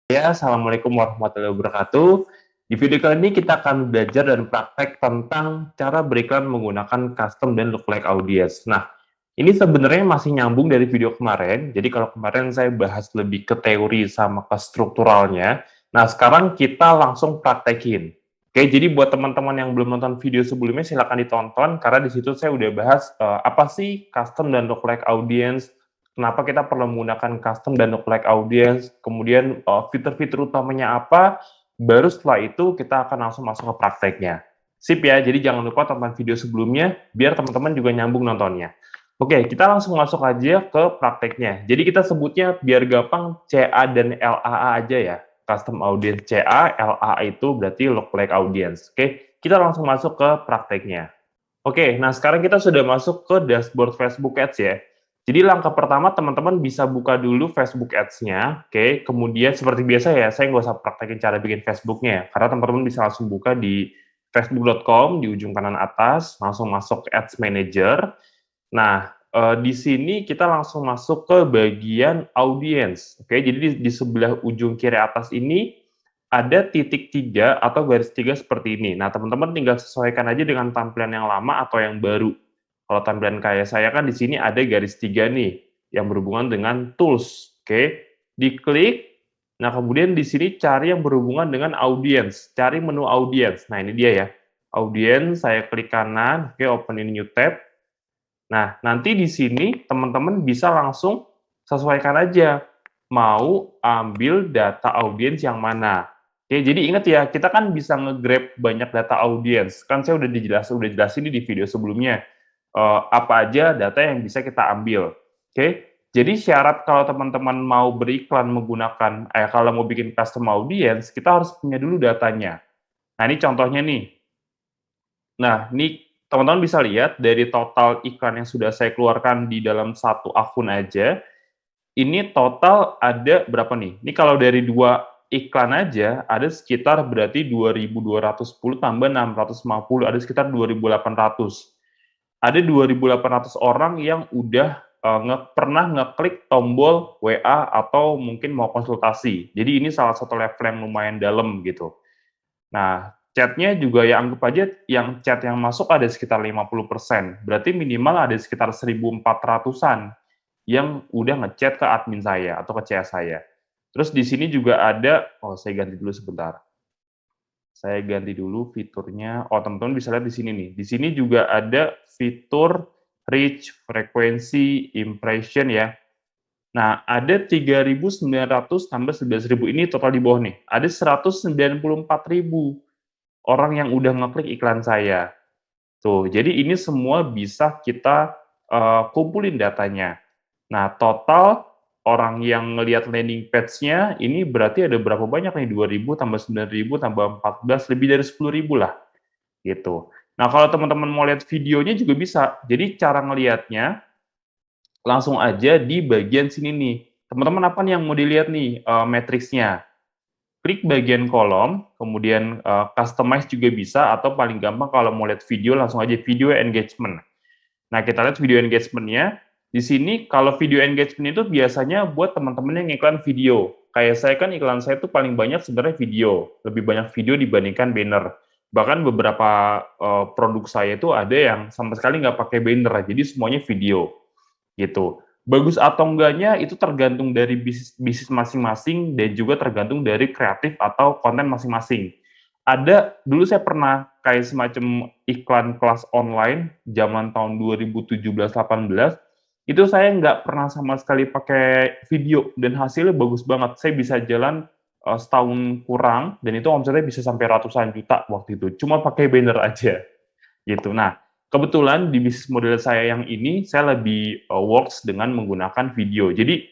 Ya, Assalamualaikum warahmatullahi wabarakatuh. Di video kali ini kita akan belajar dan praktek tentang cara beriklan menggunakan custom dan lookalike audience. Nah, ini sebenarnya masih nyambung dari video kemarin. Jadi kalau kemarin saya bahas lebih ke teori sama ke strukturalnya. Nah, sekarang kita langsung praktekin. Oke, jadi buat teman-teman yang belum nonton video sebelumnya, silakan ditonton karena di situ saya udah bahas apa sih custom dan lookalike audience, kenapa kita perlu menggunakan custom dan lookalike audience, kemudian fitur-fitur utamanya apa, baru setelah itu kita akan langsung masuk ke prakteknya. Sip ya, jadi jangan lupa tonton video sebelumnya, biar teman-teman juga nyambung nontonnya. Oke, kita langsung masuk aja ke prakteknya. Jadi kita sebutnya biar gampang CA dan LAA aja ya. Custom audience CA, LAA itu berarti lookalike audience. Oke, kita langsung masuk ke prakteknya. Oke, nah sekarang kita sudah masuk ke dashboard Facebook Ads ya. Jadi langkah pertama teman-teman bisa buka dulu Facebook Ads-nya, oke. Kemudian seperti biasa ya, saya nggak usah praktekin cara bikin Facebook-nya ya, karena teman-teman bisa langsung buka di facebook.com di ujung kanan atas, langsung masuk ke Ads Manager. Nah, di sini kita langsung masuk ke bagian audience, oke. Jadi di sebelah ujung kiri atas ini ada titik 3 atau garis 3 seperti ini. Nah, teman-teman tinggal sesuaikan aja dengan tampilan yang lama atau yang baru. Kalau tampilan kayak saya kan di sini ada garis 3 nih, yang berhubungan dengan tools, oke. Diklik, nah kemudian di sini cari yang berhubungan dengan audience, cari menu audience. Nah, ini dia ya, audience, saya klik kanan, oke, open in new tab. Nah, nanti di sini teman-teman bisa langsung sesuaikan aja, mau ambil data audiens yang mana. Oke, jadi ingat ya, kita kan bisa nge-grab banyak data audiens. Kan saya udah jelasin di video sebelumnya, apa aja data yang bisa kita ambil. Oke, jadi syarat kalau teman-teman mau beriklan menggunakan, kalau mau bikin custom audience, kita harus punya dulu datanya. Nah, ini contohnya nih. Nah, ini teman-teman bisa lihat dari total iklan yang sudah saya keluarkan di dalam satu akun aja, ini total ada berapa nih? Ini kalau dari 2 iklan aja, ada sekitar berarti 2.210 tambah 650, ada sekitar 2.800. Ada 2.800 orang yang udah pernah ngeklik tombol WA atau mungkin mau konsultasi. Jadi ini salah satu level yang lumayan dalam gitu. Nah, chat-nya juga ya anggap aja yang chat yang masuk ada sekitar 50%, berarti minimal ada sekitar 1.400-an yang udah ngechat ke admin saya atau ke CS saya. Terus di sini juga ada, saya ganti dulu sebentar. Saya ganti dulu fiturnya. Oh, teman-teman bisa lihat di sini nih. Di sini juga ada fitur reach, frekuensi, impression ya. Nah, ada 3.900 tambah 11.000 ini total di bawah nih. Ada 194.000 orang yang udah ngeklik iklan saya. Tuh, jadi ini semua bisa kita kumpulin datanya. Nah, total orang yang ngelihat landing page-nya ini berarti ada berapa banyak nih? 2.000 tambah 9.000 tambah 14, lebih dari 10.000 lah, gitu. Nah, kalau teman-teman mau lihat videonya juga bisa. Jadi cara ngelihatnya langsung aja di bagian sini nih. Teman-teman apa nih yang mau dilihat nih matriksnya? Klik bagian kolom, kemudian customize juga bisa, atau paling gampang kalau mau lihat video, langsung aja video engagement. Nah, kita lihat video engagement-nya. Di sini, kalau video engagement itu biasanya buat teman-teman yang iklan video. Kayak saya kan iklan saya tuh paling banyak sebenarnya video. Lebih banyak video dibandingkan banner. Bahkan beberapa produk saya itu ada yang sama sekali nggak pakai banner, jadi semuanya video gitu. Bagus atau enggaknya itu tergantung dari bisnis masing-masing dan juga tergantung dari kreatif atau konten masing-masing. Ada, dulu saya pernah kayak semacam iklan kelas online zaman tahun 2017-18, itu saya nggak pernah sama sekali pakai video dan hasilnya bagus banget. Saya bisa jalan setahun kurang dan itu omsetnya bisa sampai ratusan juta waktu itu. Cuma pakai banner aja gitu. Nah, kebetulan di bisnis model saya yang ini, saya lebih works dengan menggunakan video. Jadi,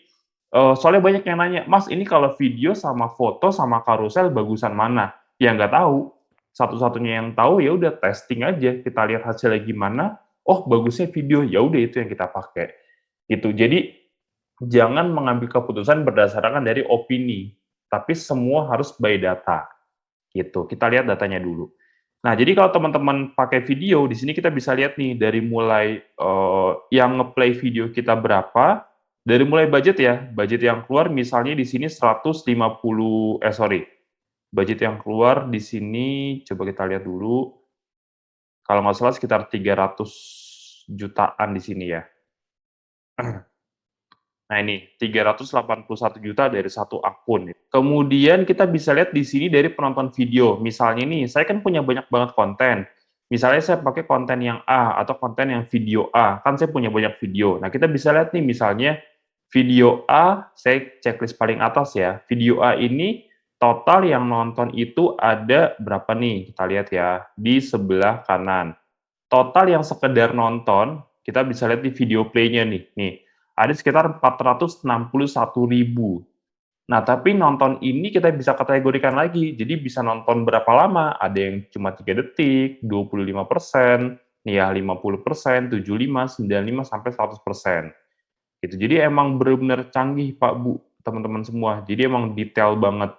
soalnya banyak yang nanya, "Mas, ini kalau video sama foto sama karusel bagusan mana?" Ya nggak tahu. Satu-satunya yang tahu ya udah testing aja, kita lihat hasilnya gimana, oh bagusnya video, ya udah itu yang kita pakai. Gitu. Jadi, jangan mengambil keputusan berdasarkan dari opini, tapi semua harus by data. Gitu. Kita lihat datanya dulu. Nah, jadi kalau teman-teman pakai video, di sini kita bisa lihat nih dari mulai yang ngeplay video kita berapa, Dari mulai budget ya, budget yang keluar misalnya di sini 150 sorry, budget yang keluar di sini coba kita lihat dulu, kalau nggak salah sekitar 300 jutaan di sini ya. Nah ini, 381 juta dari satu akun. Kemudian kita bisa lihat di sini dari penonton video. Misalnya nih, saya kan punya banyak banget konten. Misalnya saya pakai konten yang A atau konten yang video A, kan saya punya banyak video. Nah, kita bisa lihat nih misalnya video A, saya checklist paling atas ya. Video A ini total yang nonton itu ada berapa nih? Kita lihat ya, di sebelah kanan. Total yang sekedar nonton, kita bisa lihat di video play-nya nih. Nih, ada sekitar 461.000. Nah, tapi nonton ini kita bisa kategorikan lagi. Jadi bisa nonton berapa lama? Ada yang cuma 3 detik, 25%, nih ya 50%, 75, 95 sampai 100%. Gitu. Jadi emang benar-benar canggih Pak Bu, teman-teman semua. Jadi emang detail banget.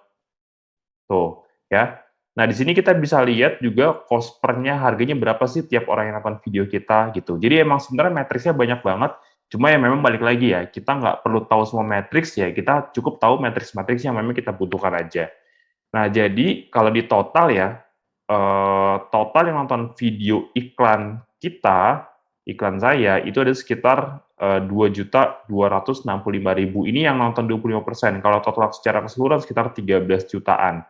Tuh, ya. Nah, di sini kita bisa lihat juga cost per-nya harganya berapa sih tiap orang yang nonton video kita, gitu. Jadi emang sebenarnya matriksnya banyak banget, cuma ya memang balik lagi ya, kita nggak perlu tahu semua matriks ya, kita cukup tahu matriks-matriks yang memang kita butuhkan aja. Nah, jadi kalau di total ya, total yang nonton video iklan kita, iklan saya, itu ada sekitar 2.265.000. Ini yang nonton 25%. Kalau total secara keseluruhan sekitar 13 jutaan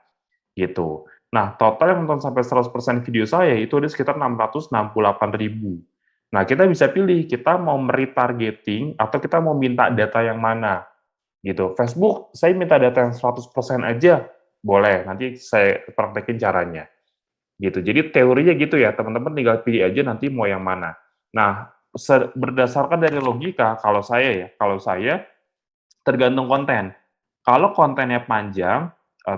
gitu. Nah, total yang nonton sampai 100% video saya itu ada sekitar 668.000. Nah, kita bisa pilih, kita mau meretargeting atau kita mau minta data yang mana, gitu. Facebook, saya minta data yang 100% aja, boleh, nanti saya praktekin caranya, gitu. Jadi teorinya gitu ya, teman-teman tinggal pilih aja nanti mau yang mana. Nah, berdasarkan dari logika, kalau saya tergantung konten. Kalau kontennya panjang,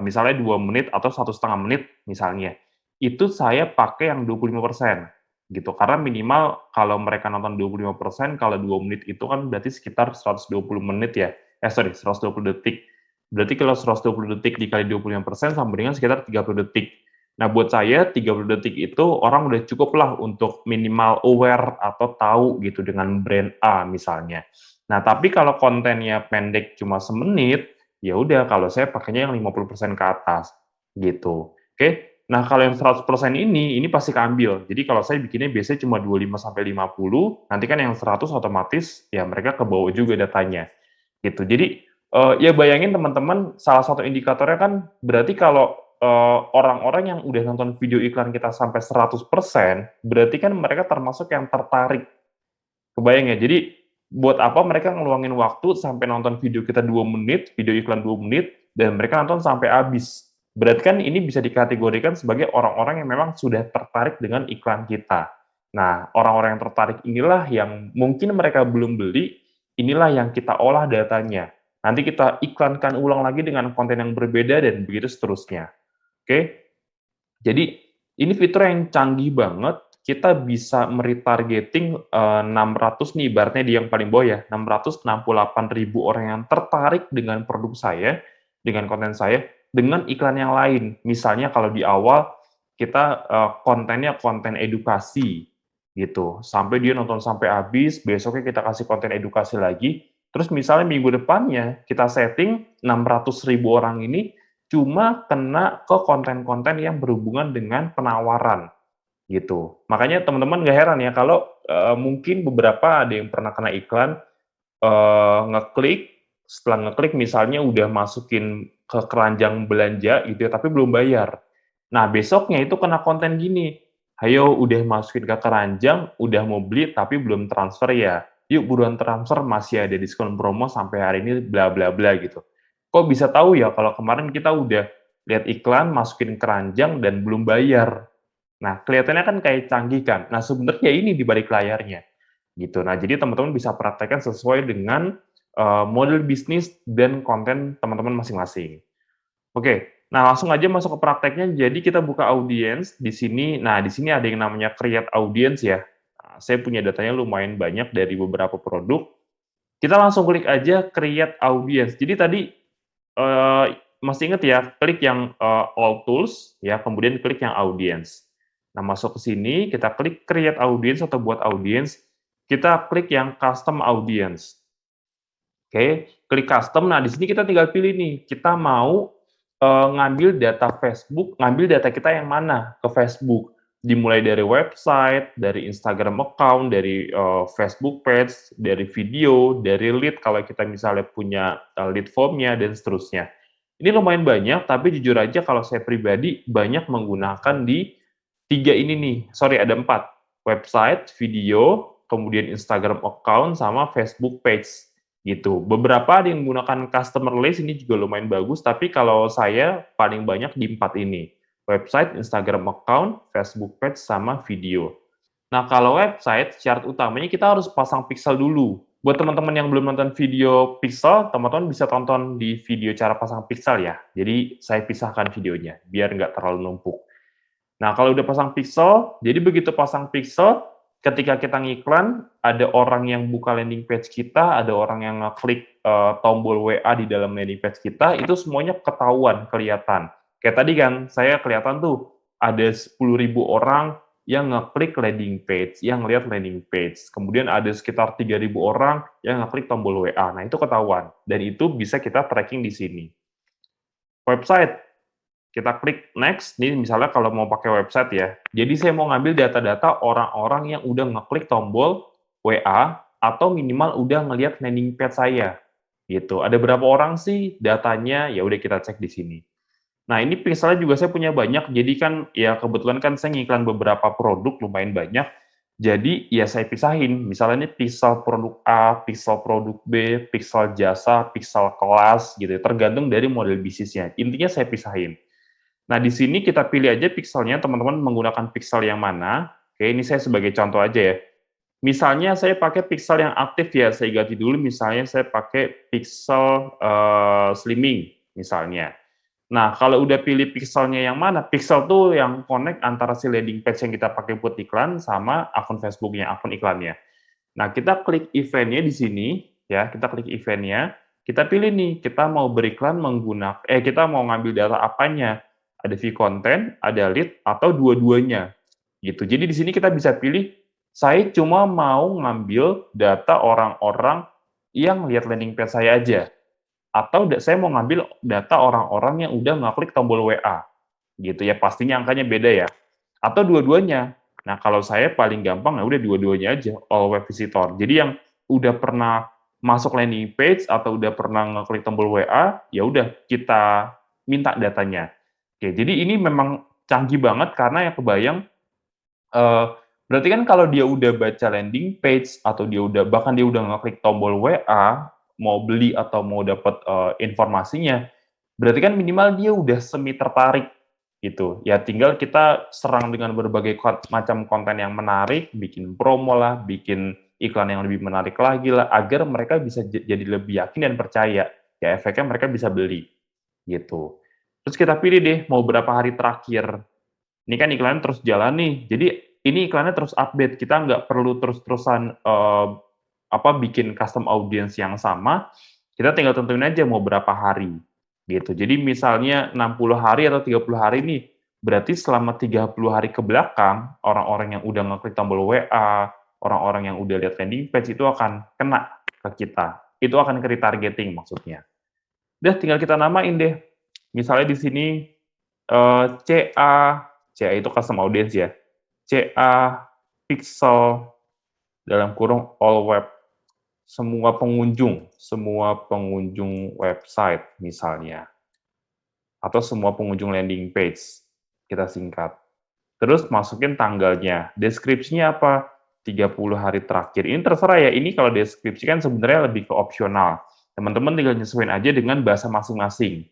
misalnya 2 menit atau 1,5 menit misalnya, itu saya pakai yang 25%, gitu. Karena minimal kalau mereka nonton 25%, kalau 2 menit itu kan berarti sekitar 120 menit ya, sorry, 120 detik. Berarti kalau 120 detik dikali 25% sama dengan sekitar 30 detik. Nah, buat saya 30 detik itu orang udah cukup lah untuk minimal aware atau tahu gitu dengan brand A misalnya. Nah, tapi kalau kontennya pendek cuma semenit, ya udah kalau saya pakainya yang 50% ke atas, gitu. Oke. Nah, kalau yang 100% ini pasti keambil. Jadi kalau saya bikinnya biasanya cuma 25 sampai 50, nanti kan yang 100 otomatis ya mereka kebawa juga datanya, gitu. Jadi, ya bayangin teman-teman, salah satu indikatornya kan berarti kalau, orang-orang yang udah nonton video iklan kita sampai 100%, berarti kan mereka termasuk yang tertarik. Kebayang ya? Jadi, buat apa mereka ngeluangin waktu sampai nonton video kita 2 menit, video iklan 2 menit, dan mereka nonton sampai habis. Berarti kan ini bisa dikategorikan sebagai orang-orang yang memang sudah tertarik dengan iklan kita. Nah, orang-orang yang tertarik inilah yang mungkin mereka belum beli, inilah yang kita olah datanya. Nanti kita iklankan ulang lagi dengan konten yang berbeda dan begitu seterusnya. Oke? Jadi, ini fitur yang canggih banget, kita bisa meretargeting 600 nih, ibaratnya di yang paling bawah ya, 668.000 orang yang tertarik dengan produk saya, dengan konten saya, dengan iklan yang lain. Misalnya kalau di awal kita kontennya konten edukasi, gitu, sampai dia nonton sampai habis, besoknya kita kasih konten edukasi lagi, terus misalnya minggu depannya kita setting 600.000 orang ini cuma kena ke konten-konten yang berhubungan dengan penawaran, gitu. Makanya teman-teman nggak heran ya kalau, mungkin beberapa ada yang pernah kena iklan, ngeklik, setelah ngeklik misalnya udah masukin ke keranjang belanja gitu ya, tapi belum bayar. Nah, besoknya itu kena konten gini, "Ayo udah masukin ke keranjang, udah mau beli tapi belum transfer ya? Yuk buruan transfer, masih ada diskon promo sampai hari ini bla bla bla," gitu. Kok bisa tahu ya kalau kemarin kita udah lihat iklan, masukin keranjang dan belum bayar? Nah, kelihatannya kan kayak canggih kan? Nah, sebenarnya ini di balik layarnya, gitu. Nah, jadi teman-teman bisa praktekkan sesuai dengan, model bisnis dan konten teman-teman masing-masing. Oke, nah langsung aja masuk ke prakteknya. Jadi kita buka audience di sini. Nah, di sini ada yang namanya create audience ya. Nah, saya punya datanya lumayan banyak dari beberapa produk. Kita langsung klik aja create audience. Jadi tadi masih ingat ya, klik yang all tools ya, kemudian klik yang audience. Nah, masuk ke sini, kita klik create audience atau buat audience, kita klik yang custom audience. Oke, klik custom. Nah, di sini kita tinggal pilih nih, kita mau ngambil data Facebook, ngambil data kita yang mana ke Facebook. Dimulai dari website, dari Instagram account, dari Facebook page, dari video, dari lead kalau kita misalnya punya lead formnya dan seterusnya. Ini lumayan banyak, tapi jujur aja kalau saya pribadi banyak menggunakan di 3 ini nih, sorry ada 4, website, video, kemudian Instagram account, sama Facebook page, gitu. Beberapa ada yang menggunakan customer list, ini juga lumayan bagus, tapi kalau saya paling banyak di 4 ini, website, Instagram account, Facebook page, sama video. Nah, kalau website, syarat utamanya kita harus pasang pixel dulu. Buat teman-teman yang belum nonton video pixel, teman-teman bisa tonton di video cara pasang pixel ya. Jadi, saya pisahkan videonya, biar nggak terlalu numpuk. Nah, kalau udah pasang pixel, jadi begitu pasang pixel, ketika kita ngiklan, ada orang yang buka landing page kita, ada orang yang ngeklik tombol WA di dalam landing page kita, itu semuanya ketahuan, kelihatan. Kayak tadi kan, saya kelihatan tuh, ada 10.000 orang yang ngeklik landing page, yang lihat landing page. Kemudian ada sekitar 3.000 orang yang ngeklik tombol WA. Nah, itu ketahuan. Dan itu bisa kita tracking di sini. Website, kita klik next, nih misalnya kalau mau pakai website ya. Jadi saya mau ngambil data-data orang-orang yang udah ngeklik tombol WA atau minimal udah ngelihat landing page saya. Gitu. Ada berapa orang sih datanya? Ya udah kita cek di sini. Nah, ini pixelnya juga saya punya banyak. Jadi kan ya kebetulan kan saya ngiklan beberapa produk lumayan banyak. Jadi ya saya pisahin. Misalnya ini pixel produk A, pixel produk B, pixel jasa, pixel kelas gitu. Tergantung dari model bisnisnya. Intinya saya pisahin. Nah, di sini kita pilih aja pixelnya, teman-teman menggunakan pixel yang mana. Oke, ini saya sebagai contoh aja ya. Misalnya saya pakai pixel yang aktif ya, saya ganti dulu misalnya saya pakai pixel slimming misalnya. Nah, kalau udah pilih pixelnya yang mana, pixel tuh yang connect antara si landing page yang kita pakai buat iklan sama akun Facebooknya, akun iklannya. Nah, kita klik event-nya di sini, ya, kita klik event-nya, kita pilih nih, kita mau beriklan menggunakan, kita mau ngambil data apanya, ada view content, ada lead, atau dua-duanya, gitu. Jadi di sini kita bisa pilih, saya cuma mau ngambil data orang-orang yang lihat landing page saya aja, atau saya mau ngambil data orang-orang yang udah ngeklik tombol WA, gitu ya, pastinya angkanya beda ya. Atau dua-duanya. Nah, kalau saya paling gampang ya udah dua-duanya aja, all web visitor. Jadi yang udah pernah masuk landing page atau udah pernah ngeklik tombol WA, ya udah kita minta datanya. Oke, jadi ini memang canggih banget karena yang kebayang, eee, berarti kan kalau dia udah baca landing page atau dia udah bahkan dia udah ngeklik tombol WA, mau beli atau mau dapat, informasinya, berarti kan minimal dia udah semi tertarik, gitu. Ya tinggal kita serang dengan berbagai macam konten yang menarik, bikin promo lah, bikin iklan yang lebih menarik lagi lah, agar mereka bisa jadi lebih yakin dan percaya. Ya efeknya mereka bisa beli, gitu. Terus kita pilih deh, mau berapa hari terakhir. Ini kan iklannya terus jalan nih, jadi ini iklannya terus update, kita nggak perlu terus-terusan, bikin custom audience yang sama, kita tinggal tentuin aja mau berapa hari, gitu. Jadi misalnya 60 hari atau 30 hari nih, berarti selama 30 hari ke belakang, orang-orang yang udah ngeklik tombol WA, orang-orang yang udah lihat landing page itu akan kena ke kita. Itu akan ke retargeting maksudnya. Udah tinggal kita namain deh. Misalnya di sini, CA, CA itu custom audience ya, CA pixel dalam kurung all web, semua pengunjung website misalnya, atau semua pengunjung landing page, kita singkat. Terus masukin tanggalnya, deskripsinya apa? 30 hari terakhir. Ini terserah ya, ini kalau deskripsi kan sebenarnya lebih ke opsional. Teman-teman tinggal nyesuaiin aja dengan bahasa masing-masing.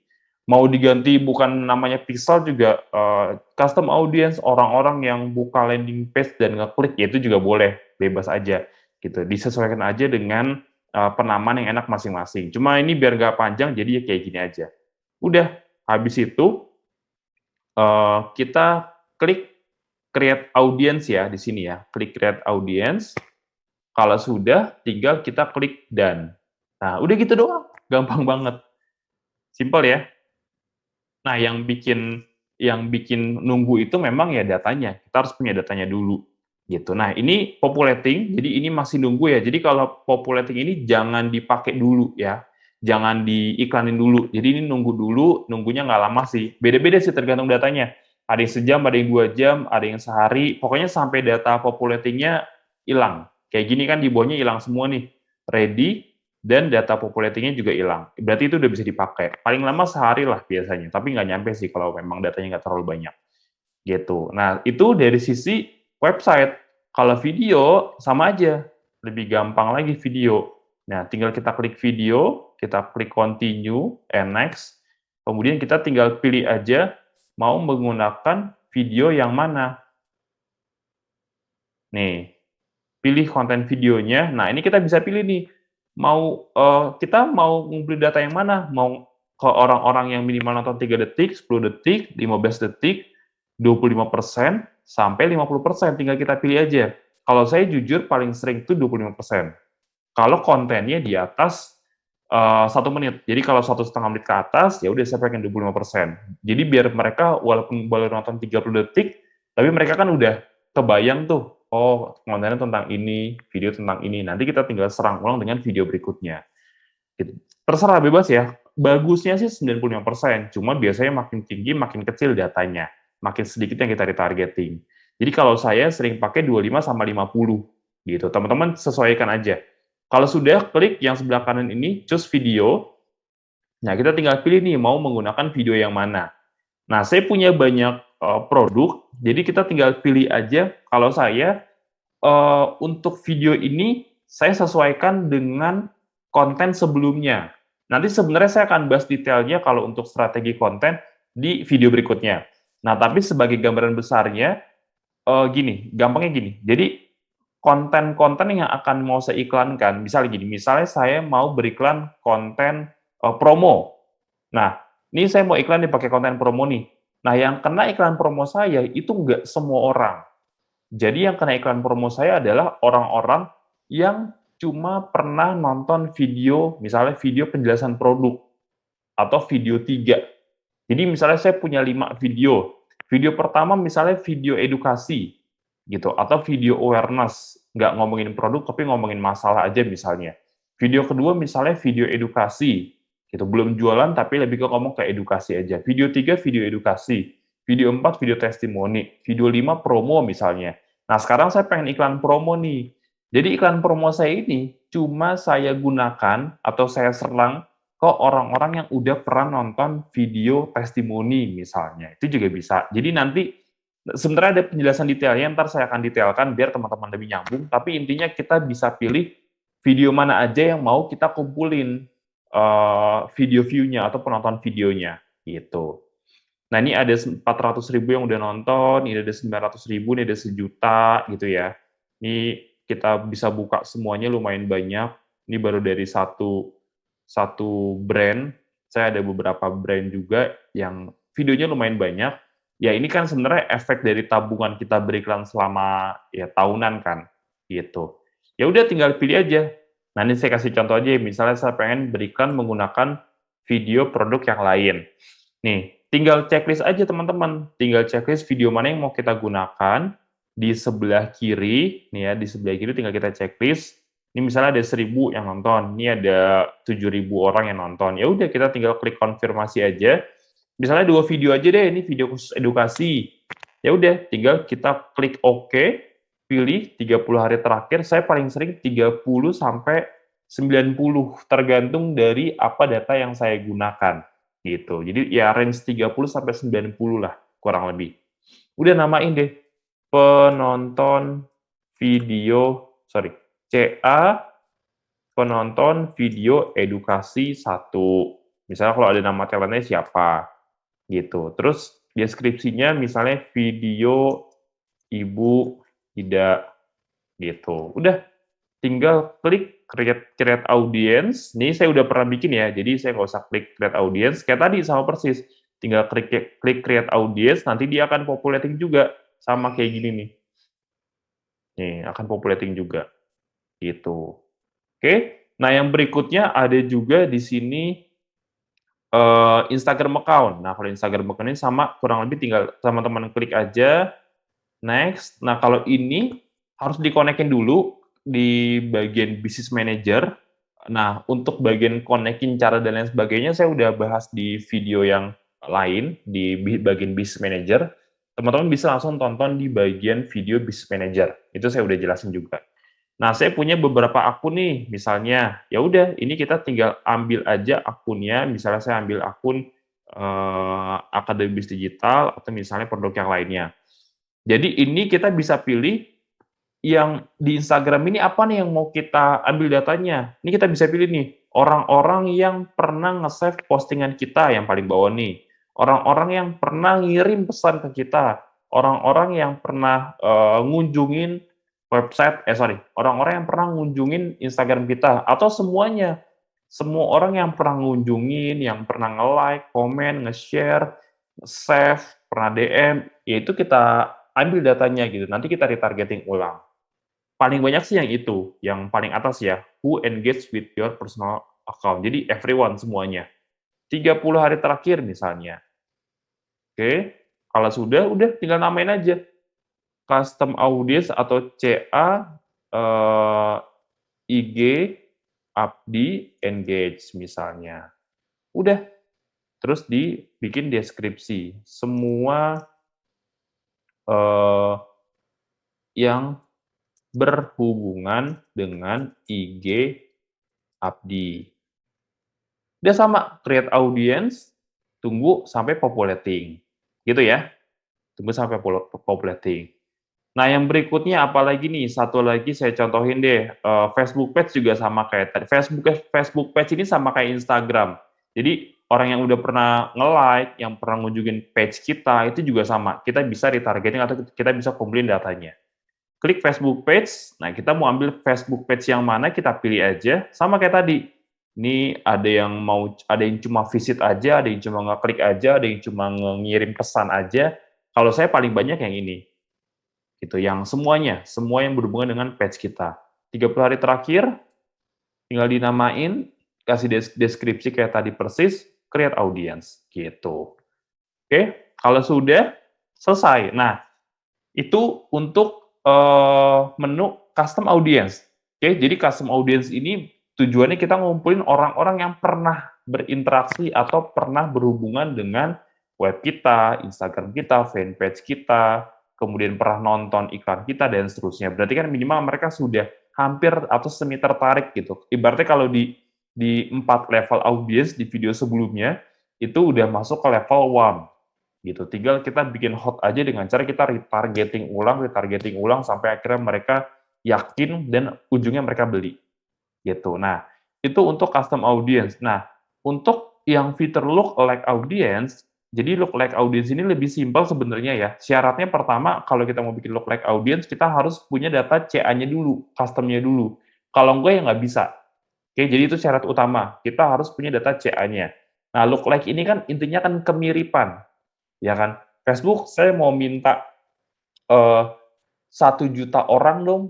Mau diganti bukan namanya pixel juga, custom audience, orang-orang yang buka landing page dan ngeklik, ya itu juga boleh, bebas aja, gitu. Disesuaikan aja dengan, penamaan yang enak masing-masing. Cuma ini biar nggak panjang, jadi ya kayak gini aja. Udah, habis itu, kita klik create audience ya, di sini ya, klik create audience, kalau sudah, tinggal kita klik done. Nah, udah gitu doang, gampang banget, simpel ya. Nah, yang bikin nunggu itu memang ya datanya, kita harus punya datanya dulu. gitu. Nah, ini populating, jadi ini masih nunggu ya. Jadi kalau populating ini jangan dipakai dulu ya, jangan diiklanin dulu. Jadi ini nunggu dulu, nunggunya nggak lama sih. Beda-beda sih tergantung datanya. Ada yang sejam, ada yang 2 jam, ada yang sehari. Pokoknya sampai data populatingnya hilang. Kayak gini kan di bawahnya hilang semua nih. Ready, dan data populatingnya juga hilang. Berarti itu udah bisa dipakai. Paling lama sehari lah biasanya, tapi nggak nyampe sih kalau memang datanya nggak terlalu banyak. Gitu. Nah, itu dari sisi website. Kalau video, sama aja. Lebih gampang lagi video. Nah, tinggal kita klik video, kita klik continue, and next. Kemudian kita tinggal pilih aja mau menggunakan video yang mana. Nih, pilih konten videonya. Nah, ini kita bisa pilih nih, kita mau ngumpulin data yang mana? Mau ke orang-orang yang minimal nonton 3 detik, 10 detik, 15 detik, 25%, sampai 50%, tinggal kita pilih aja. Kalau saya jujur paling sering itu 25%. Kalau kontennya di atas 1 menit. Jadi kalau 1,5 menit ke atas, ya udah saya pengen 25%. Jadi biar mereka walaupun baru nonton 30 detik, tapi mereka kan udah kebayang tuh, oh kontennya tentang ini, video tentang ini. Nanti kita tinggal serang ulang dengan video berikutnya. Gitu. Terserah bebas ya. Bagusnya sih 95%, cuma biasanya makin tinggi makin kecil datanya. Makin sedikit yang kita retargeting. Jadi kalau saya sering pakai 25 sama 50 gitu. Teman-teman sesuaikan aja. Kalau sudah klik yang sebelah kanan ini choose video. Nah, kita tinggal pilih nih mau menggunakan video yang mana. Nah, saya punya banyak produk, jadi kita tinggal pilih aja. Kalau saya untuk video ini saya sesuaikan dengan konten sebelumnya. Nanti sebenarnya saya akan bahas detailnya kalau untuk strategi konten di video berikutnya. Nah, tapi sebagai gambaran besarnya, gini, gampangnya gini. Jadi konten-konten yang akan mau saya iklankan, misalnya gini, misalnya saya mau beriklan konten promo. Nah, ini saya mau iklan nih pakai konten promo nih. Nah, yang kena iklan promo saya itu nggak semua orang. Jadi yang kena iklan promo saya adalah orang-orang yang cuma pernah nonton video, misalnya video penjelasan produk, atau video 3. Jadi misalnya saya punya 5 video. Video pertama misalnya video edukasi, gitu, atau video awareness, nggak ngomongin produk, tapi ngomongin masalah aja misalnya. Video kedua misalnya video edukasi, gitu, belum jualan tapi lebih ke ngomong ke edukasi aja. Video 3 video edukasi. Video 4 video testimoni. Video 5 promo misalnya. Nah, sekarang saya pengen iklan promo nih. Jadi iklan promo saya ini cuma saya gunakan atau saya serang ke orang-orang yang udah pernah nonton video testimoni misalnya. Itu juga bisa. Jadi nanti sebenarnya ada penjelasan detailnya, ntar saya akan detailkan biar teman-teman lebih nyambung, tapi intinya kita bisa pilih video mana aja yang mau kita kumpulin video view-nya atau penonton videonya, gitu. Nah, ini ada 400.000 yang udah nonton, ini ada 900.000, ini ada 1 juta, gitu ya. Ini kita bisa buka semuanya lumayan banyak. Ini baru dari satu brand. Saya ada beberapa brand juga yang videonya lumayan banyak. Ya, ini kan sebenarnya efek dari tabungan kita beriklan selama ya tahunan kan, gitu. Ya udah tinggal pilih aja. Nah, ini saya kasih contoh aja, misalnya saya pengen beriklan menggunakan video produk yang lain. Nih, tinggal checklist aja teman-teman. Tinggal checklist video mana yang mau kita gunakan. Di sebelah kiri, nih ya, di sebelah kiri tinggal kita checklist. Ini misalnya ada 1.000 yang nonton, ini ada 7.000 orang yang nonton. Ya udah kita tinggal klik konfirmasi aja. Misalnya 2 video aja deh, ini video khusus edukasi. Ya udah, tinggal kita klik OK, pilih 30 hari terakhir. Saya paling sering 30 sampai 90, tergantung dari apa data yang saya gunakan gitu. Jadi ya range 30 sampai 90 lah kurang lebih. Udah namain deh penonton video, sorry, CA penonton video edukasi 1. Misalnya kalau ada nama talentnya siapa, gitu. Terus deskripsinya misalnya video Ibu Ida, gitu. Udah, tinggal klik create audience. Ini saya udah pernah bikin ya, jadi saya nggak usah klik create audience. Kayak tadi sama persis, tinggal klik create audience, nanti dia akan populating juga, sama kayak gini nih. Nih, akan populating juga, gitu. Oke, nah yang berikutnya ada juga di sini Instagram account. Nah, kalau Instagram account ini sama, kurang lebih tinggal teman-teman klik aja, next. Nah, kalau ini Harus dikonekin dulu di bagian Business Manager. Nah, untuk bagian konekin cara dan lain sebagainya saya udah bahas di video yang lain, di bagian Business Manager. Teman-teman bisa langsung tonton di bagian video Business Manager. Itu saya udah jelasin juga. Nah, saya punya beberapa akun nih, misalnya, ya udah ini kita tinggal ambil aja akunnya, misalnya saya ambil akun Akademi Bisnis Digital atau misalnya produk yang lainnya. Jadi ini kita bisa pilih yang di Instagram ini apa nih yang mau kita ambil datanya. Ini kita bisa pilih nih, orang-orang yang pernah nge-save postingan kita yang paling bawah nih. Orang-orang yang pernah ngirim pesan ke kita. Orang-orang yang pernah ngunjungin orang-orang yang pernah ngunjungin Instagram kita atau semuanya. Semua orang yang pernah ngunjungin, yang pernah nge-like, komen, nge-share, save, pernah DM, ya itu kita ambil datanya gitu. Nanti kita retargeting ulang. Paling banyak sih yang itu, yang paling atas ya, who engage with your personal account. Jadi everyone semuanya. 30 hari terakhir misalnya. Oke, kalau sudah, udah tinggal namain aja. Custom audience atau CA, IG, Abdi, engage misalnya. Udah, terus dibikin deskripsi. Semua yang berhubungan dengan IG Abdi. Dia sama, create audience, tunggu sampai populating. Gitu ya, tunggu sampai populating. Nah, yang berikutnya apalagi nih, satu lagi saya contohin deh, Facebook page juga sama kayak tadi. Facebook page ini sama kayak Instagram. Jadi, orang yang udah pernah nge-like, yang pernah ngunjungin page kita, itu juga sama. Kita bisa retargeting atau kita bisa kumpulin datanya. Klik Facebook page, nah kita mau ambil Facebook page yang mana, kita pilih aja, sama kayak tadi. Ini ada yang cuma visit aja, ada yang cuma ngeklik aja, ada yang cuma ngirim pesan aja. Kalau saya paling banyak yang ini. Gitu, yang semuanya, semua yang berhubungan dengan page kita. 30 hari terakhir, tinggal dinamain, kasih deskripsi kayak tadi persis, create audience, gitu. Oke, kalau sudah, selesai. Nah, itu untuk menu custom audience. Oke, jadi custom audience ini tujuannya kita ngumpulin orang-orang yang pernah berinteraksi atau pernah berhubungan dengan web kita, Instagram kita, fanpage kita, kemudian pernah nonton iklan kita, dan seterusnya. Berarti kan minimal mereka sudah hampir atau semi tertarik gitu. Ibaratnya kalau di 4 level audience di video sebelumnya, itu udah masuk ke level 1 gitu. Tinggal kita bikin hot aja dengan cara kita retargeting ulang sampai akhirnya mereka yakin dan ujungnya mereka beli. Gitu. Nah, itu untuk custom audience. Nah, untuk yang fitur look like audience, jadi look like audience ini lebih simpel sebenarnya ya. Syaratnya pertama kalau kita mau bikin look like audience, kita harus punya data CA-nya dulu, custom-nya dulu. Kalau enggak ya nggak bisa. Oke, jadi itu syarat utama. Kita harus punya data CA-nya. Nah, look like ini kan intinya kan kemiripan. Ya kan? Facebook, saya mau minta 1 juta orang dong,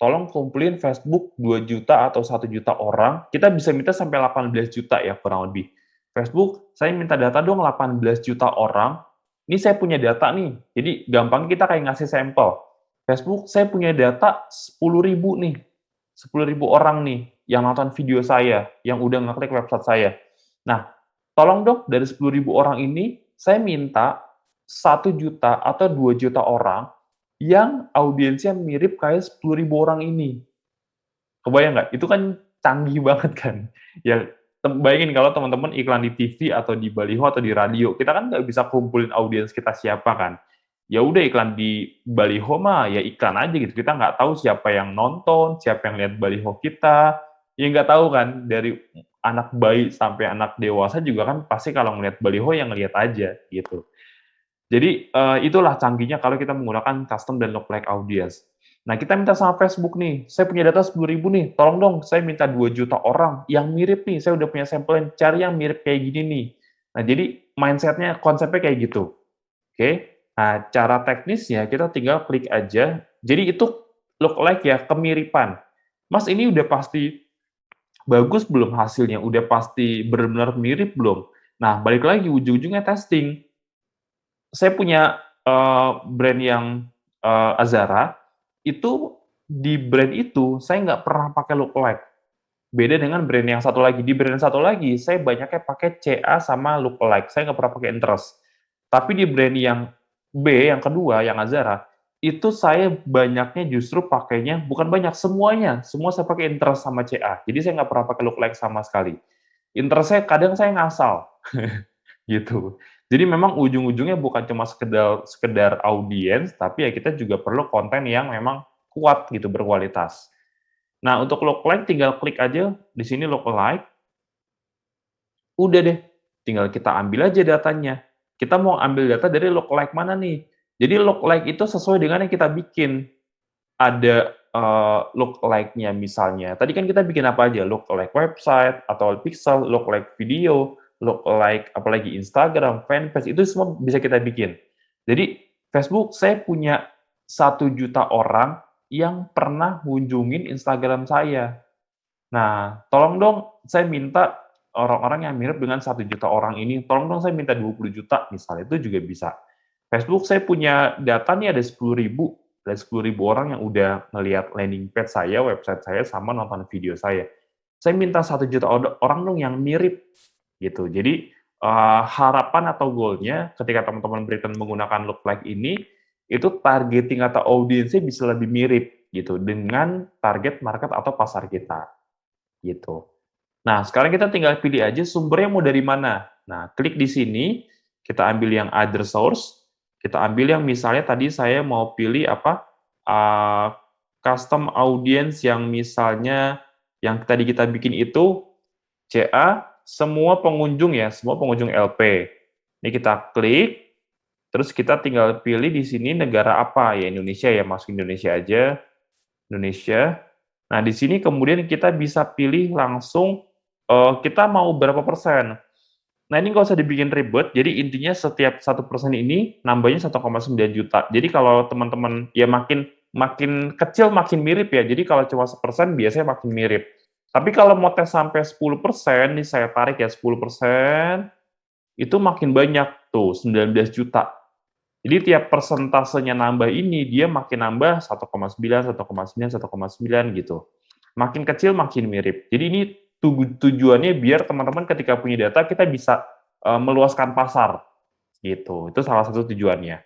tolong kumpulin Facebook 2 juta atau 1 juta orang, kita bisa minta sampai 18 juta ya kurang lebih. Facebook, saya minta data dong 18 juta orang, ini saya punya data nih, jadi gampang kita kayak ngasih sampel. Facebook, saya punya data 10.000 nih, 10.000 orang nih yang nonton video saya, yang udah ngeklik website saya. Nah, tolong dong dari 10.000 orang ini, saya minta 1 juta atau 2 juta orang yang audiensnya mirip kayak 10.000 orang ini. Kebayang nggak? Itu kan canggih banget kan. Ya, bayangin kalau teman-teman iklan di TV atau di baliho atau di radio, kita kan nggak bisa kumpulin audiens kita siapa kan. Ya udah iklan di baliho mah ya iklan aja gitu. Kita nggak tahu siapa yang nonton, siapa yang lihat baliho kita. Ya nggak tahu kan, dari anak bayi sampai anak dewasa juga kan pasti kalau ngelihat baliho yang ngelihat aja gitu. Jadi, itulah canggihnya kalau kita menggunakan custom dan lookalike audience. Nah, kita minta sama Facebook nih, "Saya punya data 10.000 nih, tolong dong saya minta 2 juta orang yang mirip nih, saya udah punya sampelnya, cari yang mirip kayak gini nih." Nah, jadi mindset-nya, konsepnya kayak gitu, oke. Nah, cara teknisnya kita tinggal klik aja, jadi itu lookalike ya, kemiripan. "Mas, ini udah pasti bagus belum hasilnya? Udah pasti benar-benar mirip belum?" Nah, balik lagi ujung-ujungnya testing. Saya punya, brand yang, Azara, itu di brand itu saya nggak pernah pakai lookalike. Beda dengan brand yang satu lagi. Di brand yang satu lagi, saya banyaknya pakai CA sama lookalike. Saya nggak pernah pakai interest. Tapi di brand yang B, yang kedua, yang Azara, itu saya banyaknya justru pakainya, bukan banyak, semuanya. Semua saya pakai interest sama CA. Jadi saya nggak pernah pakai lookalike sama sekali. Interest saya kadang saya ngasal. Gitu. Jadi memang ujung-ujungnya bukan cuma sekedar sekedar audiens, tapi ya kita juga perlu konten yang memang kuat gitu, berkualitas. Nah, untuk lookalike tinggal klik aja di sini lookalike, udah deh, tinggal kita ambil aja datanya. Kita mau ambil data dari lookalike mana nih? Jadi lookalike itu sesuai dengan yang kita bikin. Ada, lookalike-nya misalnya, tadi kan kita bikin apa aja, lookalike website atau pixel, lookalike video, lookalike apalagi Instagram, fanpage, itu semua bisa kita bikin. Jadi, Facebook saya punya 1 juta orang yang pernah ngunjungin Instagram saya. Nah, tolong dong saya minta orang-orang yang mirip dengan 1 juta orang ini, tolong dong saya minta 20 juta misalnya, itu juga bisa. Facebook saya punya data nih ada 10.000 orang yang udah ngelihat landing page saya, website saya, sama nonton video saya. Saya minta 1 juta orang dong yang mirip, gitu. Jadi, harapan atau goal-nya ketika teman-teman berikan menggunakan lookalike ini, itu targeting atau audiensnya bisa lebih mirip, gitu, dengan target market atau pasar kita. Gitu. Nah, sekarang kita tinggal pilih aja sumbernya mau dari mana. Nah, klik di sini, kita ambil yang other source, kita ambil yang misalnya tadi saya mau pilih apa, custom audience yang misalnya yang tadi kita bikin itu CA, semua pengunjung ya, semua pengunjung LP. Ini kita klik, terus kita tinggal pilih di sini negara apa, ya Indonesia ya, masuk Indonesia aja, Indonesia. Nah, di sini kemudian kita bisa pilih langsung, kita mau berapa persen. Nah, ini nggak usah dibikin ribet, jadi intinya setiap 1% ini nambahnya 1,9 juta. Jadi kalau teman-teman ya makin makin kecil makin mirip ya, jadi kalau cuma 1% biasanya makin mirip. Tapi kalau mau tes sampai 10%, nih saya tarik ya 10%, itu makin banyak, tuh 19 juta. Jadi tiap persentasenya nambah ini, dia makin nambah 1,9, 1,9, 1,9 gitu. Makin kecil makin mirip. Jadi ini tujuannya biar teman-teman ketika punya data, kita bisa meluaskan pasar. Gitu. Itu salah satu tujuannya.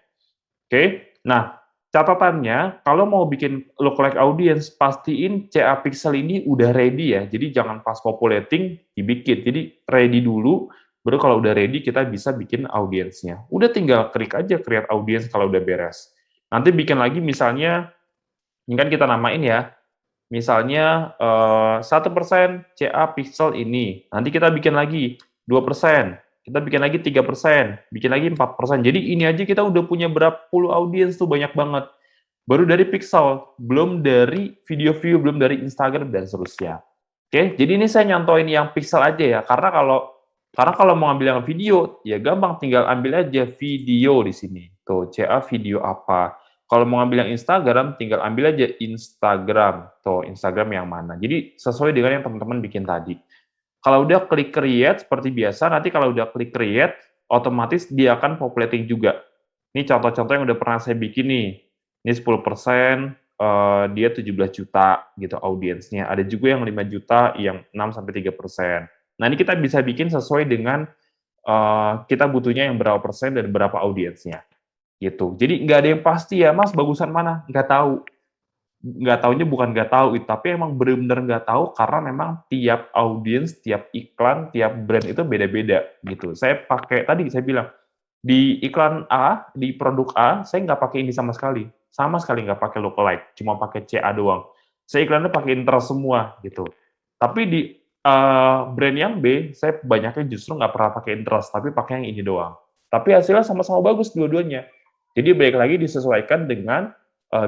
Oke. Nah, catatannya, kalau mau bikin lookalike audience, pastiin CA pixel ini udah ready ya. Jadi jangan pas populating dibikin. Jadi ready dulu, baru kalau udah ready kita bisa bikin audiensnya. Udah tinggal klik aja create audience kalau udah beres. Nanti bikin lagi misalnya, ini kan kita namain ya, misalnya 1% CA pixel ini. Nanti kita bikin lagi 2%, kita bikin lagi 3%, bikin lagi 4%. Jadi ini aja kita udah punya berapa puluh audiens tuh, banyak banget. Baru dari pixel, belum dari video view, belum dari Instagram, dan seterusnya. Oke, jadi ini saya nyontoin yang pixel aja ya, karena kalau mau ambil yang video, ya gampang, tinggal ambil aja video di sini. Tuh, CA video apa. Kalau mau ambil yang Instagram, tinggal ambil aja Instagram. Tuh, Instagram yang mana. Jadi, sesuai dengan yang teman-teman bikin tadi. Kalau udah klik create, seperti biasa, nanti kalau udah klik create, otomatis dia akan populating juga. Ini contoh-contoh yang udah pernah saya bikin nih. Ini 10%, dia 17 juta gitu audiensnya. Ada juga yang 5 juta, yang 6-3%. Nah, ini kita bisa bikin sesuai dengan kita butuhnya yang berapa persen dan berapa audiensnya, gitu. Jadi nggak ada yang pasti ya, Mas, bagusan mana? Nggak tahu. Nggak tahunya bukan nggak tahu, tapi emang bener-bener nggak tahu karena memang tiap audiens, tiap iklan, tiap brand itu beda-beda, gitu. Saya pakai, tadi saya bilang, di iklan A, di produk A, saya nggak pakai ini sama sekali nggak pakai lookalike, cuma pakai CA doang. Saya iklannya pakai interest semua, gitu. Tapi di brand yang B, saya banyaknya justru nggak pernah pakai interest, tapi pakai yang ini doang. Tapi hasilnya sama-sama bagus dua-duanya. Jadi balik lagi disesuaikan dengan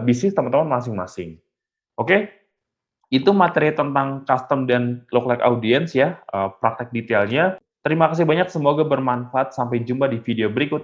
bisnis teman-teman masing-masing. Oke, itu materi tentang custom dan lookalike audience ya, praktek detailnya. Terima kasih banyak, semoga bermanfaat. Sampai jumpa di video berikutnya.